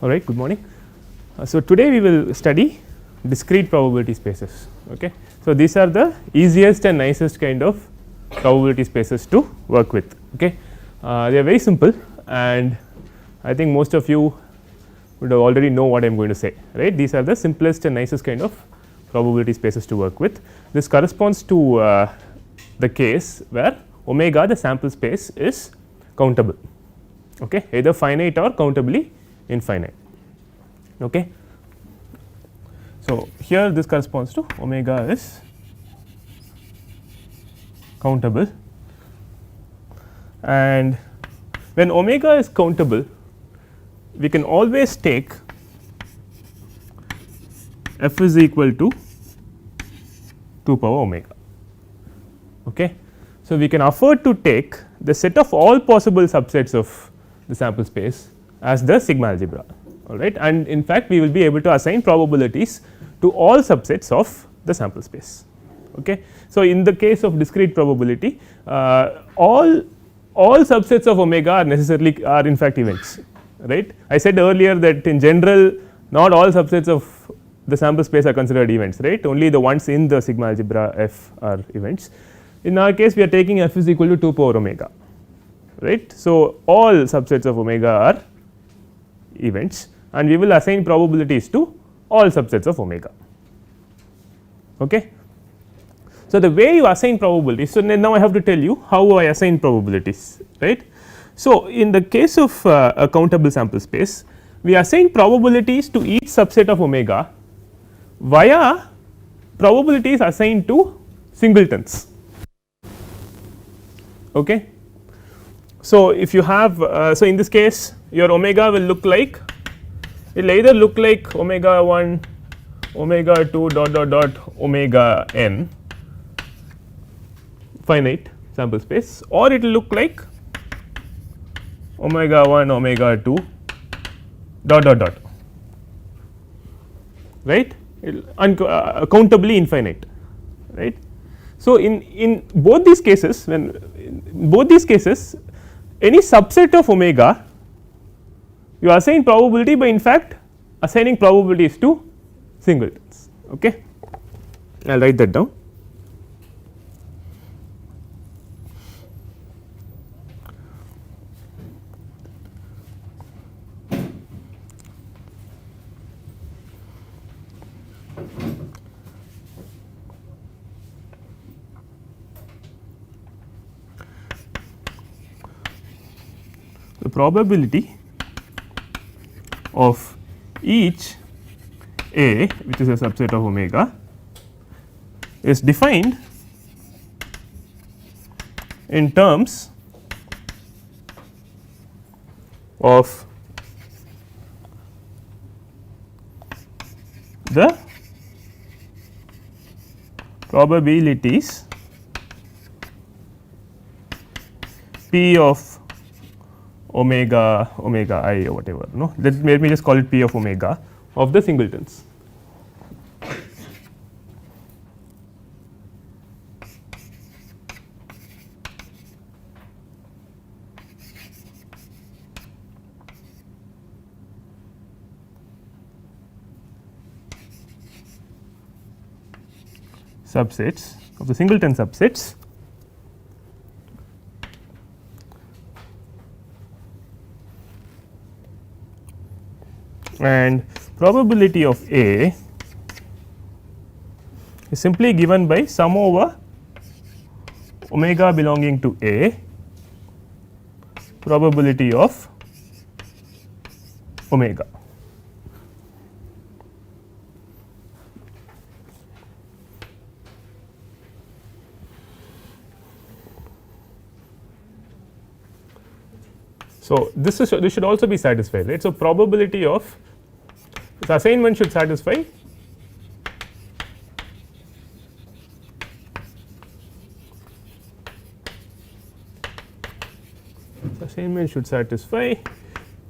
All right, good morning. So, today we will study discrete probability spaces. Okay. So, these are the easiest and nicest kind of probability spaces to work with. Okay. They are very simple, and I think most of you would already know what I am going to say, right. These are the simplest and nicest kind of probability spaces to work with. This corresponds to the case where omega, the sample space, is countable, okay, either finite or countably infinite. Okay. So, here this corresponds to omega is countable, and when omega is countable, we can always take f is equal to 2 power omega. Okay. So, we can afford to take the set of all possible subsets of the sample space as the sigma algebra, all right, and in fact, we will be able to assign probabilities to all subsets of the sample space. Okay. So, in the case of discrete probability, all subsets of omega are in fact events, right. I said earlier that in general not all subsets of the sample space are considered events, right, only the ones in the sigma algebra f are events. In our case, we are taking f is equal to 2 power omega, right. So, all subsets of omega are events, and we will assign probabilities to all subsets of omega. Okay. So, the way you assign probabilities, so now I have to tell you how I assign probabilities, right. So, in the case of a countable sample space, we assign probabilities to each subset of omega via probabilities assigned to singletons. Okay. So, if you have so in this case your omega will look like, it will either look like omega 1, omega 2 dot dot dot omega n finite sample space, or it will look like omega 1 omega 2 dot dot dot, right, countably infinite, right. So, in both these cases, any subset of omega you assign probability by in fact assigning probabilities to singletons. Okay. I will write that down. The probability of each A, which is a subset of omega, is defined in terms of the probabilities P of omega I or whatever, no, let me just call it P of omega of the singletons. Subsets of the singleton subsets and probability of A is simply given by sum over omega belonging to A probability of omega. So, this should also be satisfied, right. So, probability of this assignment should satisfy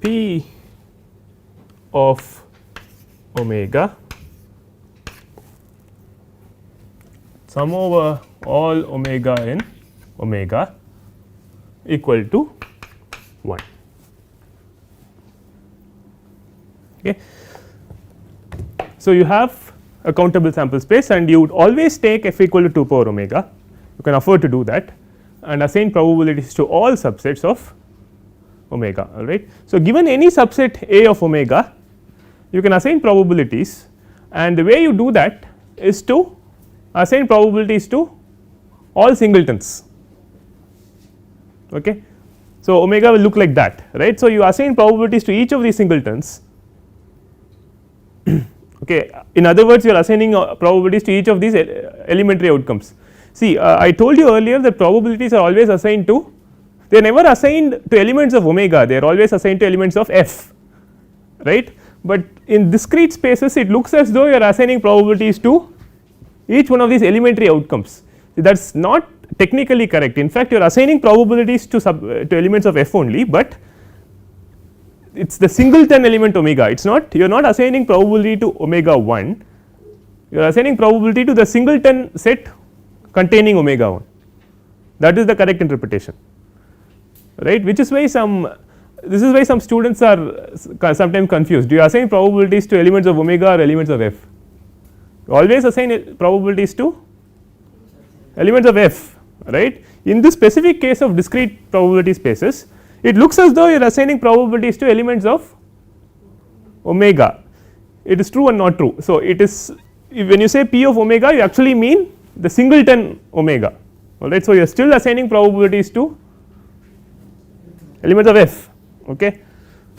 P of omega sum over all omega in omega equal to 1. Okay. So, you have a countable sample space and you would always take f equal to 2 power omega, you can afford to do that and assign probabilities to all subsets of omega, alright. So, given any subset A of omega, you can assign probabilities and the way you do that is to assign probabilities to all singletons. Okay. So, omega will look like that, right. So, you assign probabilities to each of these singletons. Okay. In other words, you are assigning probabilities to each of these elementary outcomes. See, I told you earlier that probabilities are always assigned to, they are never assigned to elements of omega, they are always assigned to elements of f, right. But in discrete spaces, it looks as though you are assigning probabilities to each one of these elementary outcomes. That is not technically correct. In fact, you are assigning probabilities to elements of f only, but it is the singleton element omega. It is not, you are not assigning probability to omega 1, you are assigning probability to the singleton set containing omega 1. That is the correct interpretation, right. Which is why this is why some students are sometimes confused. Do you assign probabilities to elements of omega or elements of f? You always assign probabilities to elements of f, right. In this specific case of discrete probability spaces, it looks as though you are assigning probabilities to elements of omega. It is true and not true. So, it is, when you say p of omega, you actually mean the singleton omega, alright. So, you are still assigning probabilities to elements of f. Okay.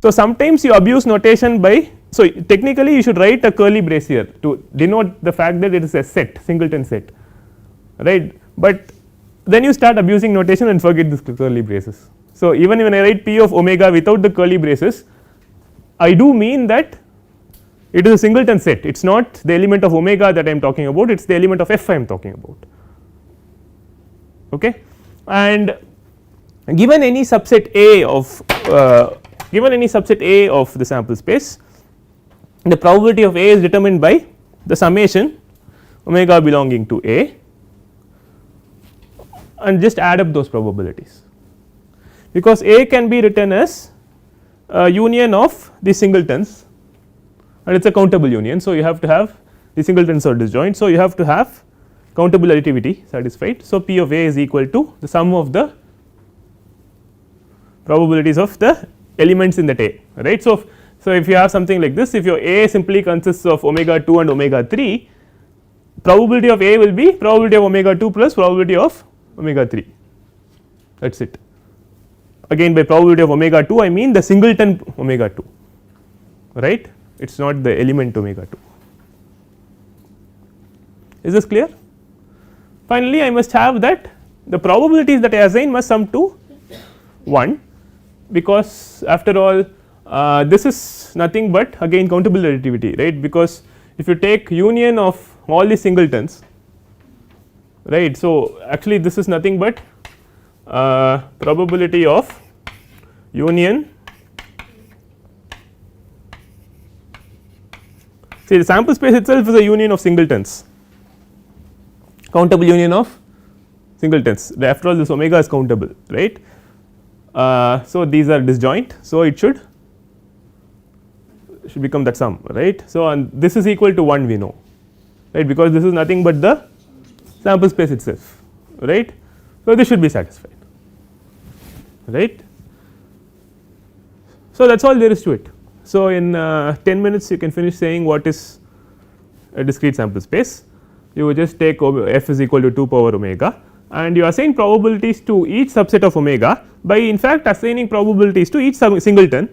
So, sometimes you abuse notation by, so technically you should write a curly brace here to denote the fact that it is a set, singleton set, right, but then you start abusing notation and forget this curly braces. So, even when I write p of omega without the curly braces, I do mean that it is a singleton set, it is not the element of omega that I am talking about, it is the element of f I am talking about. Okay. And given any subset A of the sample space, the probability of A is determined by the summation omega belonging to A, and just add up those probabilities, because A can be written as a union of the singletons and it is a countable union. So, you have to have the singletons are disjoint. So, you have to have countable additivity satisfied. So, P of A is equal to the sum of the probabilities of the elements in that A, right. So, if you have something like this, if your A simply consists of omega 2 and omega 3, probability of A will be probability of omega 2 plus probability of omega 3, that is it. Again, by probability of omega 2 I mean the singleton omega 2, right, it is not the element omega 2. Is this clear? Finally, I must have that the probabilities that I assign must sum to 1, because after all this is nothing but again countable additivity, right, because if you take union of all the singletons, right. So, actually this is nothing but probability of union, see the sample space itself is a union of singletons, countable union of singletons, after all this omega is countable, right. So, these are disjoint. So, it should become that sum, right. So, and this is equal to 1 we know, right, because this is nothing but the sample space itself, right. So, this should be satisfied, right. So, that is all there is to it. So, in 10 minutes you can finish saying what is a discrete sample space. You just take f is equal to 2 power omega and you assign probabilities to each subset of omega by in fact assigning probabilities to each singleton,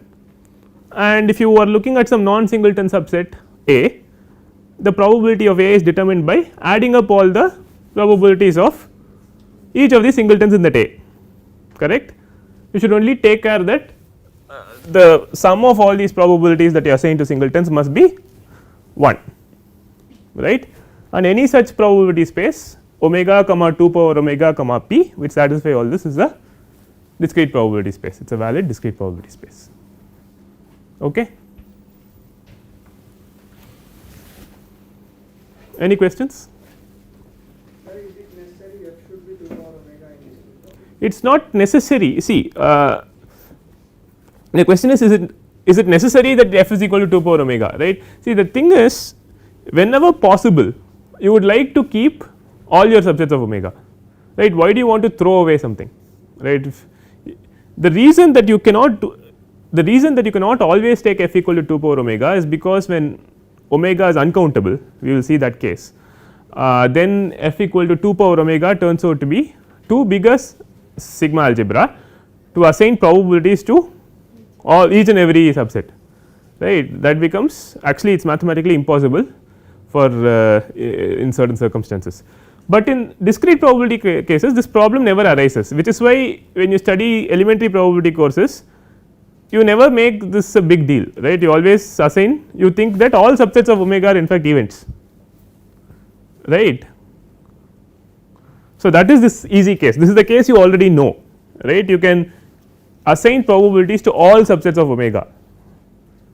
and if you are looking at some non singleton subset A, the probability of A is determined by adding up all the probabilities of each of the singletons in that A, correct. You should only take care that the sum of all these probabilities that you assign to singletons must be 1, right, and any such probability space omega comma 2 power omega comma p which satisfy all this is a discrete probability space, it is a valid discrete probability space. Okay. Any questions? Sir, is it necessary f should be 2 power omega in this? It is not necessary. See, the question is it is it necessary that f is equal to 2 power omega, right. See, the thing is, whenever possible you would like to keep all your subsets of omega, right. Why do you want to throw away something, right. The reason that you cannot do, the reason that you cannot always take f equal to 2 power omega is because when omega is uncountable, we will see that case, then f equal to 2 power omega turns out to be too big a sigma algebra to assign probabilities to all each and every subset, right. That becomes, actually it is mathematically impossible for in certain circumstances, but in discrete probability cases this problem never arises, which is why when you study elementary probability courses you never make this a big deal, right. You always assign, you think that all subsets of omega are in fact events, right. So, that is this easy case, this is the case you already know, right. You can assign probabilities to all subsets of omega,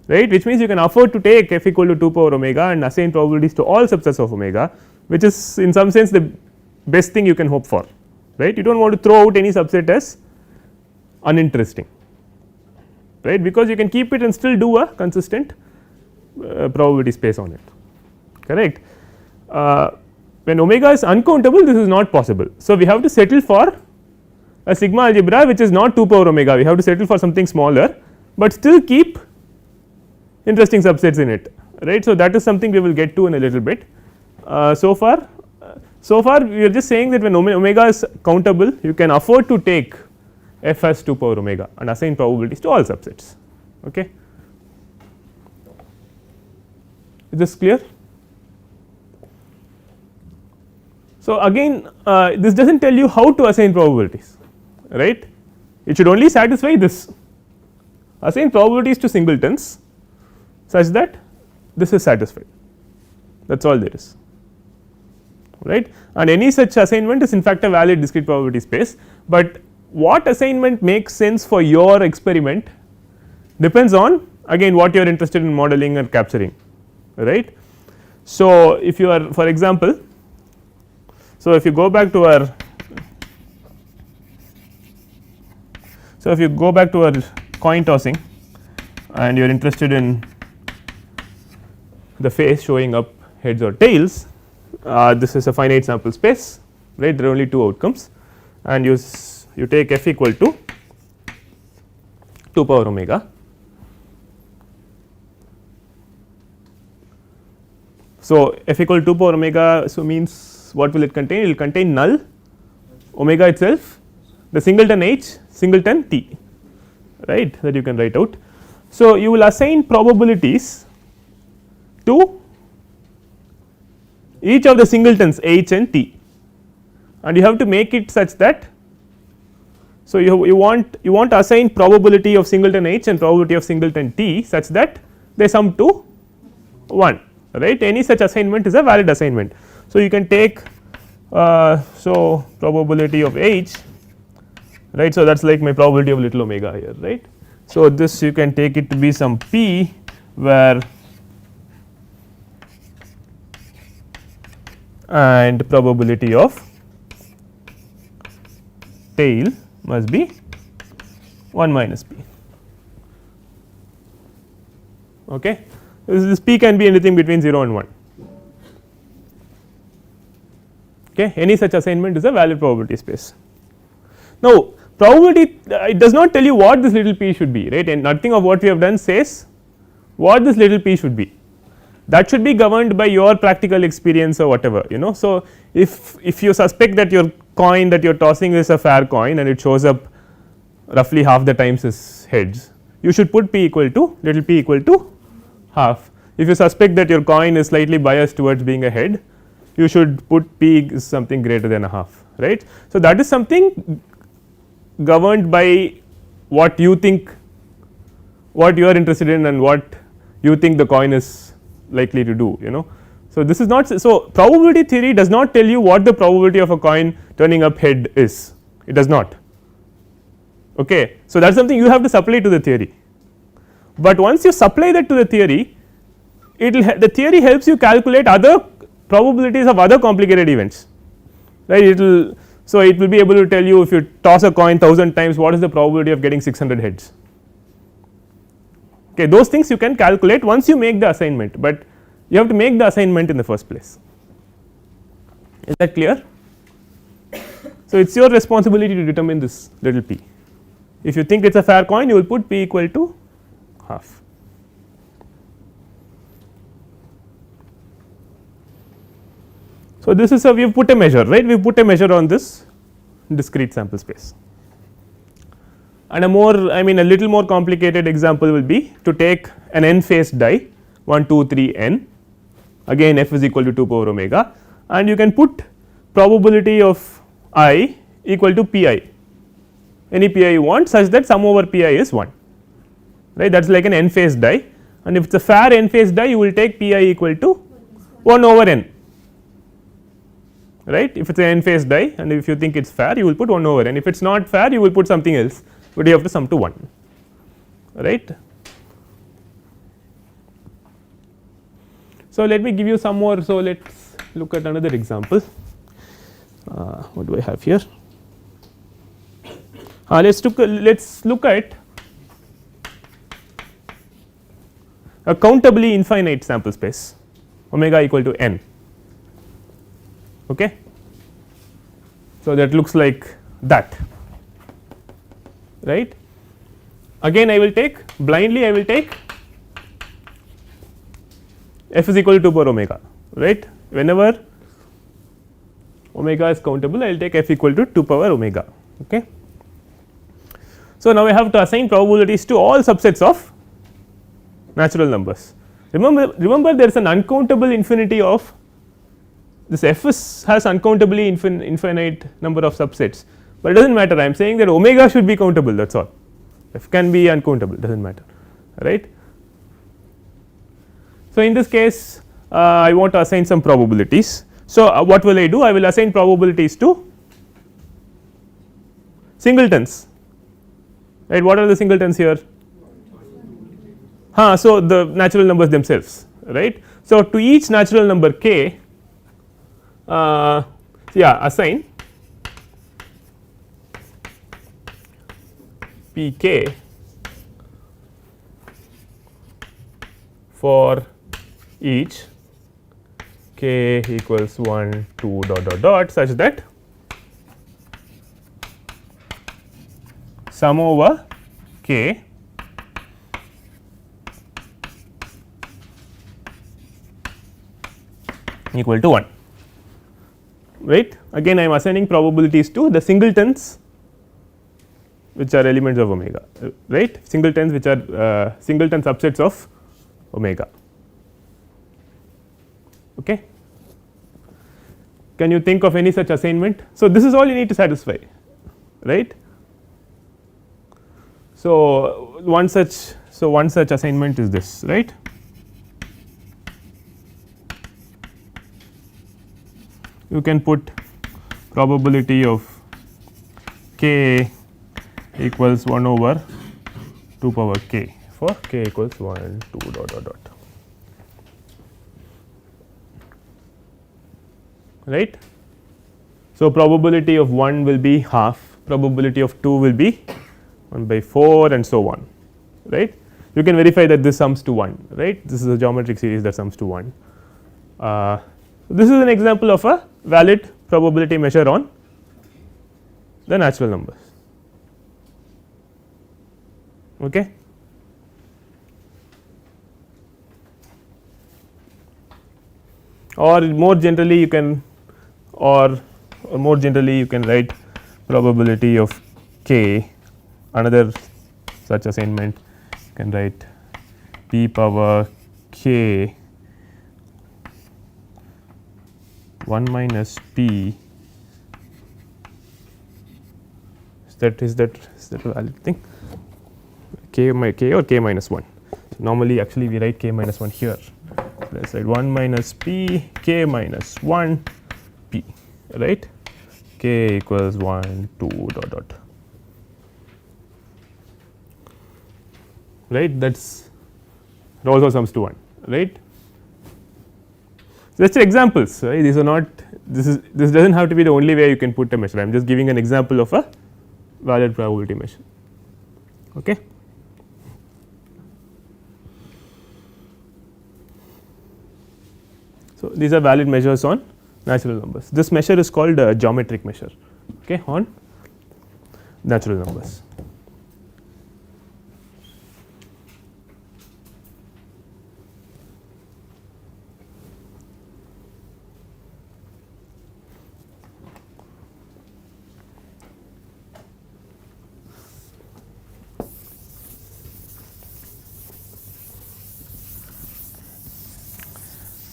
right, which means you can afford to take f equal to 2 power omega and assign probabilities to all subsets of omega, which is in some sense the best thing you can hope for, right. You do not want to throw out any subset as uninteresting, right, because you can keep it and still do a consistent probability space on it, correct. When omega is uncountable, this is not possible. So, we have to settle for a sigma algebra which is not 2 power omega, we have to settle for something smaller, but still keep interesting subsets in it, right. So, that is something we will get to in a little bit. So far we are just saying that when omega is countable, you can afford to take f as 2 power omega and assign probabilities to all subsets, okay. Is this clear? So, again this does not tell you how to assign probabilities, right. It should only satisfy this, assign probabilities to singletons such that this is satisfied, that is all there is, right. And any such assignment is in fact a valid discrete probability space, but what assignment makes sense for your experiment depends on again what you are interested in modeling and capturing, right. So, if you are, for example, so if you go back to our, so if you go back to our coin tossing and you are interested in the face showing up heads or tails, this is a finite sample space, right, there are only two outcomes and you take f equal to 2 power omega. So, f equal to 2 power omega, so means what will it contain? It will contain null omega itself, the singleton h, singleton t, right, that you can write out. So, you will assign probabilities to each of the singletons h and t, and you have to make it such that, so you want to assign probability of singleton h and probability of singleton t such that they sum to 1, right. Any such assignment is a valid assignment. So, you can take so probability of h, right. So, that is like my probability of little omega here, right. So, this you can take it to be some p where and probability of tail must be 1 minus p, okay. This p can be anything between 0 and 1. Okay, any such assignment is a valid probability space. Now, probability it does not tell you what this little p should be, right, and nothing of what we have done says what this little p should be, that should be governed by your practical experience or whatever, you know. So, if you suspect that your coin that you are tossing is a fair coin and it shows up roughly half the times as heads, you should put p equal to little p equal to half. If you suspect that your coin is slightly biased towards being a head, you should put p is something greater than a half, right. So, that is something governed by what you think, what you are interested in and what you think the coin is likely to do, you know. So, this is not, so probability theory does not tell you what the probability of a coin turning up head is, it does not, okay. So, that is something you have to supply to the theory, but once you supply that to the theory, it will the theory helps you calculate other probabilities of other complicated events, right. It will, so it will be able to tell you if you toss a coin 1000 times what is the probability of getting 600 heads, Okay, those things you can calculate once you make the assignment, but you have to make the assignment in the first place. Is that clear? So, it is your responsibility to determine this little p. If you think it is a fair coin, you will put p equal to half. So, this is a we have put a measure, right, we have put a measure on this discrete sample space. And a more, I mean a little more complicated example will be to take an n phase die 1 2 3 n, again f is equal to 2 power omega, and you can put probability of I equal to pi, any pi you want such that sum over pi is 1, right, that is like an n phase die, and if it is a fair n phase die you will take pi equal to 1 over n, right, if it is an n phase die and if you think it is fair you will put 1 over n, if it is not fair you will put something else, but you have to sum to 1, right. So, let me give you some more. So, let us look at another example. What do I have here? Let us look at a countably infinite sample space omega equal to n. Okay. So, that looks like that, right. Again I will take blindly, I will take f is equal to 2 power omega, right, whenever omega is countable I will take f equal to 2 power omega. Okay. So, now I have to assign probabilities to all subsets of natural numbers. Remember there is an uncountable infinity of this f has uncountably infinite number of subsets, but it does not matter, I am saying that omega should be countable, that is all, f can be uncountable, does not matter, right. So, in this case I want to assign some probabilities. So, what will I do? I will assign probabilities to singletons, right. What are the singletons here? So, the natural numbers themselves, right. So, to each natural number k, assign p k for each k equals 1 2 dot dot dot such that sum over k equal to 1, right. Again I am assigning probabilities to the singletons which are elements of omega, right, singletons which are singleton subsets of omega. Okay. Can you think of any such assignment? So, this is all you need to satisfy, right. So, one such assignment is this, right. You can put probability of k equals 1 over 2 power k for k equals 1 2 dot dot dot, right. So, probability of 1 will be half, probability of 2 will be 1 by 4 and so on, right. You can verify that this sums to 1, right, this is a geometric series that sums to 1. This is an example of a valid probability measure on the natural numbers. Okay. Or more generally you can write probability of k, another such assignment you can write p power k 1 minus p, is that a valid thing, k or k minus 1. So, normally actually we write k minus 1 here, let us write 1 minus p k minus 1 p, right, k equals 1 2 dot dot, right, that is it also sums to 1, right. Just examples, right, these are not, this does not have to be the only way you can put a measure, I am just giving an example of a valid probability measure. Okay. So, these are valid measures on natural numbers. This measure is called a geometric measure, okay, on natural numbers.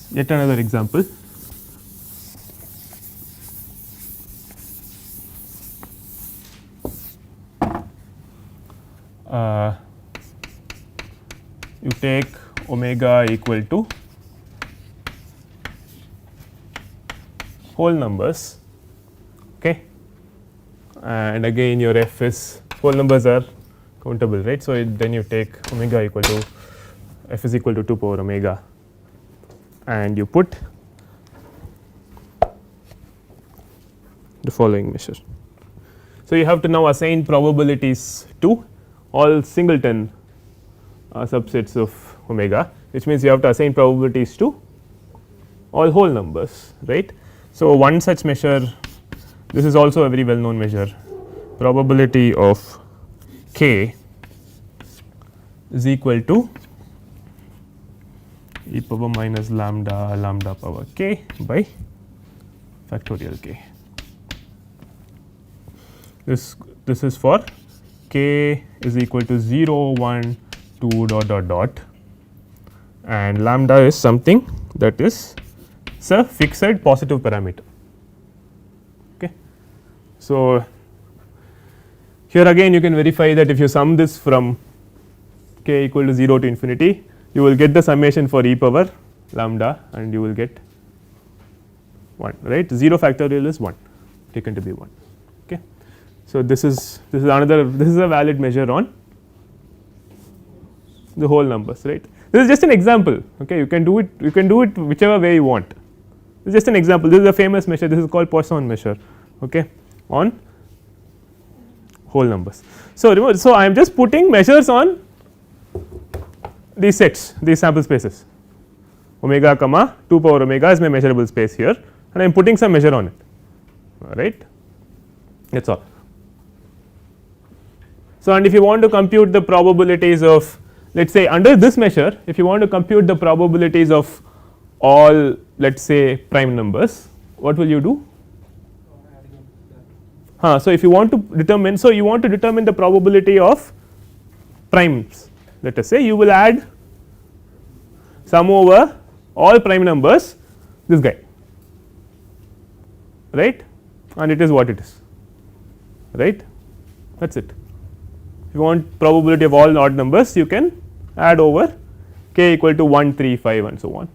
Yet another example. You take omega equal to whole numbers, okay, and again your f is whole numbers are countable, right. So, then you take omega equal to f is equal to 2 power omega and you put the following measure. So, you have to now assign probabilities to all singleton subsets of omega, which means you have to assign probabilities to all whole numbers, right. So, one such measure, this is also a very well known measure, probability of k is equal to e power minus lambda lambda power k by factorial k. This is for k is equal to 0, 1, 2 dot dot dot, and lambda is something that is a fixed positive parameter. Okay. So, here again you can verify that if you sum this from k equal to 0 to infinity, you will get the summation for e power lambda and you will get 1, right. 0 factorial is 1 taken to be 1. Okay. So, this is another, this is a valid measure on the whole numbers, right. This is just an example, okay. You can do it whichever way you want. This is just an example. This is a famous measure, this is called Poisson measure, okay, on whole numbers. So, remember, so I am just putting measures on these sets, these sample spaces, omega comma 2 power omega is my measurable space here, and I am putting some measure on it, right, that is all. So, and if you want to compute the probabilities of, let us say under this measure, if you want to compute the probabilities of all, let us say prime numbers, what will you do? So, if you want to determine, so you want to determine the probability of primes, let us say you will add sum over all prime numbers, this guy, right, and it is what it is, right, that is it. If you want probability of all odd numbers, you can add over k equal to 1, 3, 5 and so on.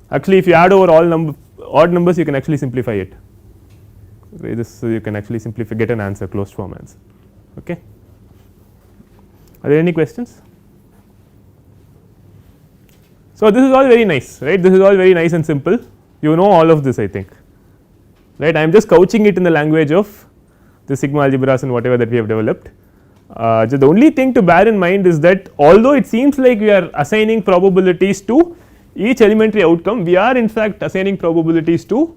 Actually, if you add over all odd numbers, you can actually simplify it, right. This, so you can actually simplify, get an answer, closed form answer, okay. Are there any questions? So, this is all very nice, right, this is all very nice and simple, you know all of this, I think, right. I am just couching it in the language of the sigma algebras and whatever that we have developed. The only thing to bear in mind is that although it seems like we are assigning probabilities to each elementary outcome, we are in fact assigning probabilities to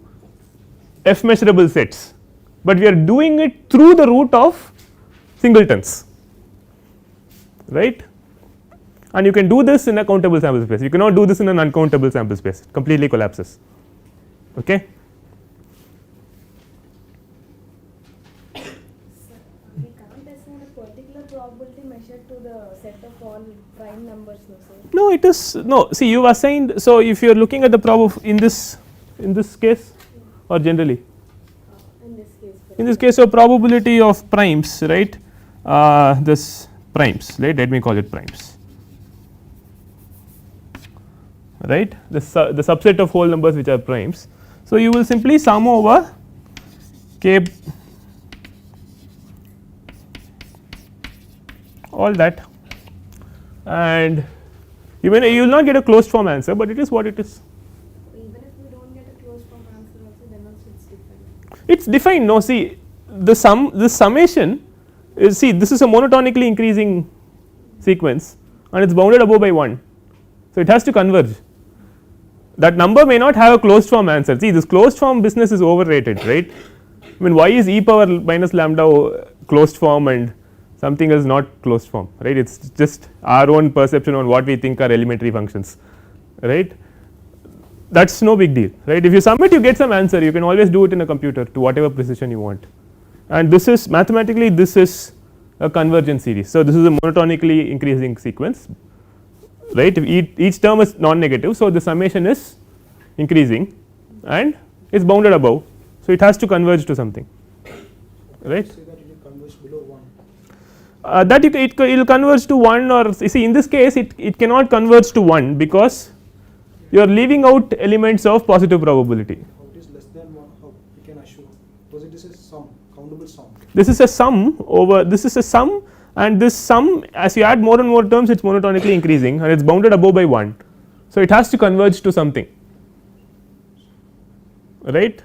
f measurable sets, but we are doing it through the root of singletons, right, and you can do this in a countable sample space, you cannot do this in an uncountable sample space, it completely collapses, okay. Probability measured to the set of all prime numbers, no sir? No, it is no. See, you have assigned. So, if you are looking at the prob in this case, or generally, in this case, so probability of primes, right? This primes, right? Let me call it primes, right? The subset of whole numbers which are primes. So, you will simply sum over k all that, and you will not get a closed form answer, but it is what it is. Even if we do not get a closed form answer also, then also it is defined. It is defined. No, see this summation is, see this is a monotonically increasing sequence and it is bounded above by 1. So, it has to converge, that number may not have a closed form answer. See, this closed form business is overrated, right? I mean, why is e power minus lambda closed form and something else not closed form, right? It is just our own perception on what we think are elementary functions, right? That is no big deal, right? If you submit, you get some answer, you can always do it in a computer to whatever precision you want, and this is mathematically, this is a convergent series. So, this is a monotonically increasing sequence, right? If each term is non negative. So, the summation is increasing and it is bounded above. So, it has to converge to something, right. Say that it will converge below 1. That it will converge to 1, or you see in this case it cannot converge to 1 because you are leaving out elements of positive probability. How it is less than 1, how we can assure? Because it is a sum, countable sum. This is a sum over, this is a sum, and this sum as you add more and more terms it is monotonically increasing and it is bounded above by 1. So, it has to converge to something, right.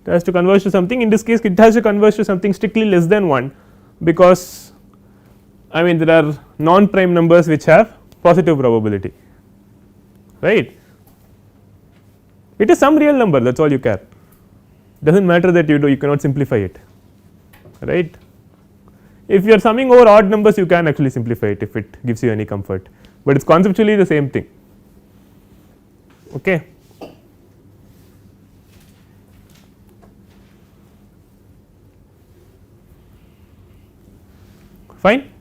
It has to converge to something. In this case it has to converge to something strictly less than 1 because I mean there are non prime numbers which have positive probability, right. It is some real number, that is all you care, does not matter that you cannot simplify it, right. If you are summing over odd numbers you can actually simplify it if it gives you any comfort, but it is conceptually the same thing, okay. Fine.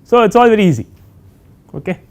So, it is all very easy, okay.